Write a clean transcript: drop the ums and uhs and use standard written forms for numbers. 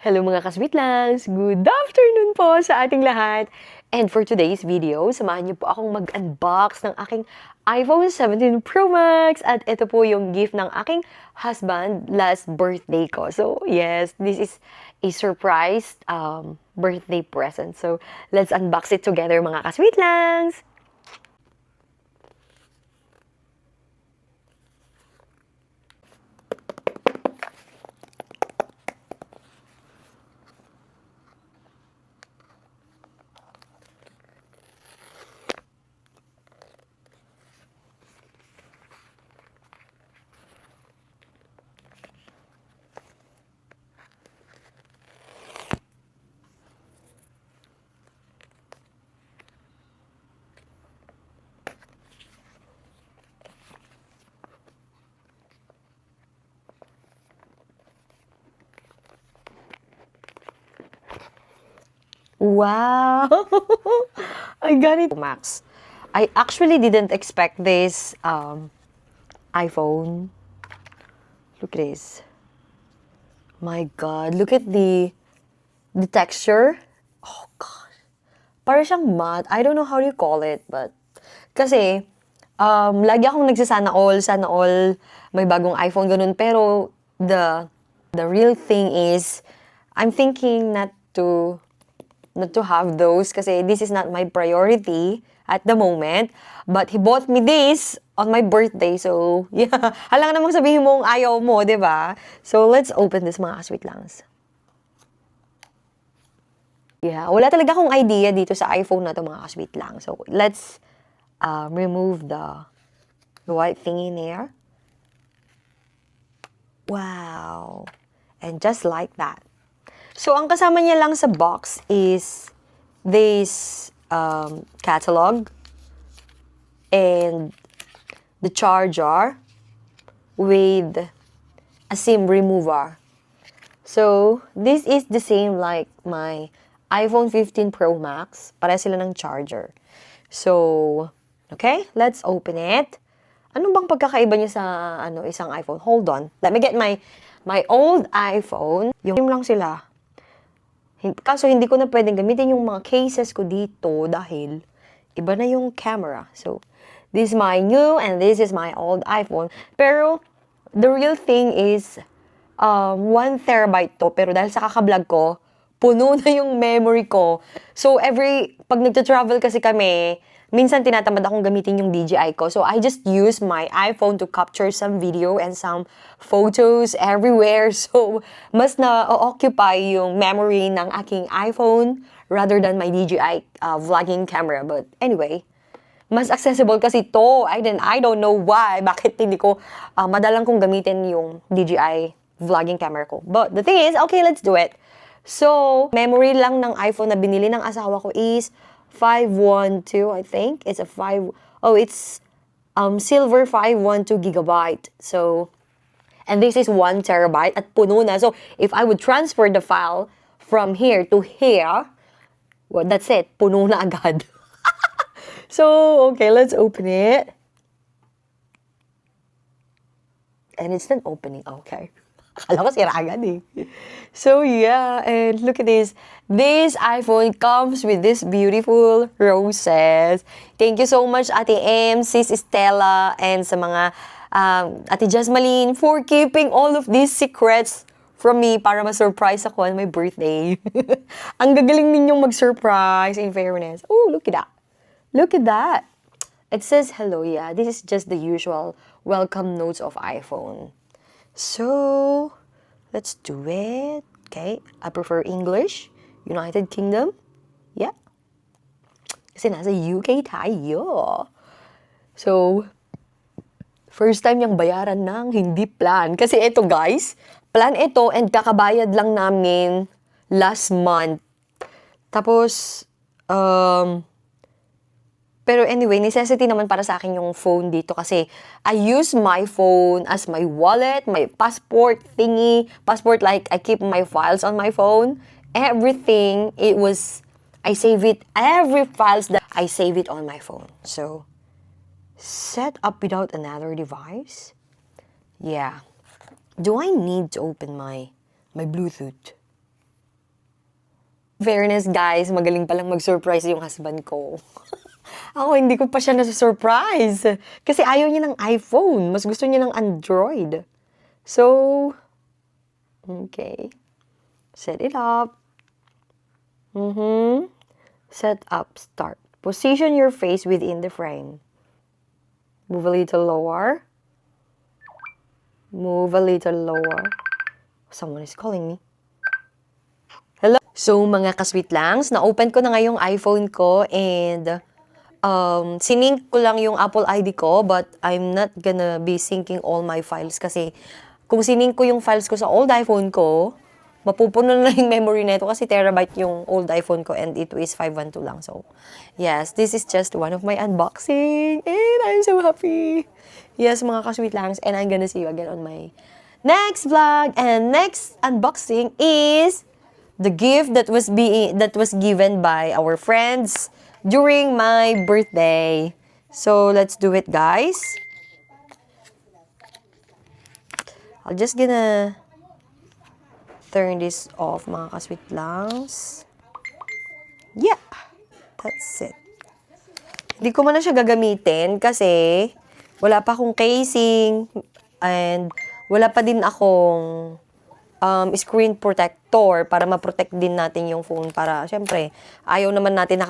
Hello mga kasweetlangs! Good afternoon po sa ating lahat! And for today's video, samahan niyo po akong mag-unbox ng aking iPhone 17 Pro Max. At ito po yung gift ng aking husband last birthday ko. So yes, this is a surprise birthday present. So let's unbox it together mga kasweetlangs! Wow! I got it. Max. I actually didn't expect this iPhone. Look at this. My God, look at the texture. Oh God. Para siyang matte. I don't know how you call it, but kasi lagi akong nagsasana all may bagong iPhone ganun, pero the real thing is I'm thinking not to have those kasi this is not my priority at the moment. But he bought me this on my birthday. So, yeah. Halang namang sabihin mong ayaw mo, di ba? So, let's open this mga kasweetlangs. Yeah, wala talaga akong idea dito sa iPhone na to mga kasweetlangs. So, let's remove the white thing in there. Wow. And just like that. So, ang kasama niya lang sa box is this catalog and the charger with a SIM remover. So, this is the same like my iPhone 15 Pro Max. Para sila ng charger. So, okay, let's open it. Ano bang pagkakaiba niya sa isang iPhone? Hold on. Let me get my old iPhone. Yung lang sila. Kaso hindi ko na pwedeng gamitin yung mga cases ko dito dahil iba na yung camera. So, this is my new and this is my old iPhone. Pero, the real thing is 1 terabyte to. Pero dahil sa kakablog ko, puno na yung memory ko. So, pag nagta-travel kasi kami, minsan tinatamad akong gamitin yung DJI ko. So, I just use my iPhone to capture some video and some photos everywhere. So, mas na-occupy yung memory ng aking iPhone rather than my DJI vlogging camera. But anyway, mas accessible kasi to. I don't know why. Bakit hindi ko madalang kong gamitin yung DJI vlogging camera ko. But the thing is, okay, let's do it. So, memory lang ng iPhone na binili ng asawa ko is 512, I think. It's silver 512 gigabyte. So, and this is 1 terabyte at puno na. So, if I would transfer the file from here to here, well, that's it. Puno na agad. So, okay, let's open it. And it's not opening. Okay. Akala ko sira agad eh. So, yeah. And look at this. This iPhone comes with this beautiful roses. Thank you so much, Ate M, Sis Estella, and sa mga Ate Jasmaline for keeping all of these secrets from me para ma-surprise ako on my birthday. Ang gagaling ninyong mag-surprise, in fairness. Oh, look at that. Look at that. It says hello, yeah. This is just the usual welcome notes of iPhone. So, let's do it. Okay, I prefer English. United Kingdom. Yeah. Kasi nasa UK tayo. So, first time yung bayaran ng hindi plan. Kasi ito guys, plan ito and kakabayad lang namin last month. Tapos, pero anyway, necessity naman para sa akin yung phone dito kasi I use my phone as my wallet, my passport thingy. Passport, like I keep my files on my phone. Everything, I save it, every files that I save it on my phone. So, set up without another device? Yeah. Do I need to open my Bluetooth? Fairness, guys, magaling palang mag-surprise yung husband ko. Ako, hindi ko pa siya nasa-surprise. Kasi ayaw niya ng iPhone. Mas gusto niya ng Android. So, okay. Set it up. Set up, start. Position your face within the frame. Move a little lower. Move a little lower. Someone is calling me. Hello? So, mga ka-sweet langs, na-open ko na nga yung iPhone ko and sinink ko lang yung Apple ID ko but I'm not gonna be syncing all my files kasi kung sinink ko yung files ko sa old iPhone ko, mapupuno na yung memory nito kasi terabyte yung old iPhone ko and it is 512 lang. So, yes, this is just one of my unboxing and I'm so happy. Yes, mga ka-sweet langs, and I'm gonna see you again on my next vlog. And next unboxing is the gift that was given by our friends during my birthday. So, let's do it, guys. I'll just gonna turn this off, mga ka-sweet langs. Yeah, that's it. Hindi ko man na siya gagamitin kasi wala pa akong casing and wala pa din akong screen protector para ma-protect din natin yung phone para syempre ayaw naman natin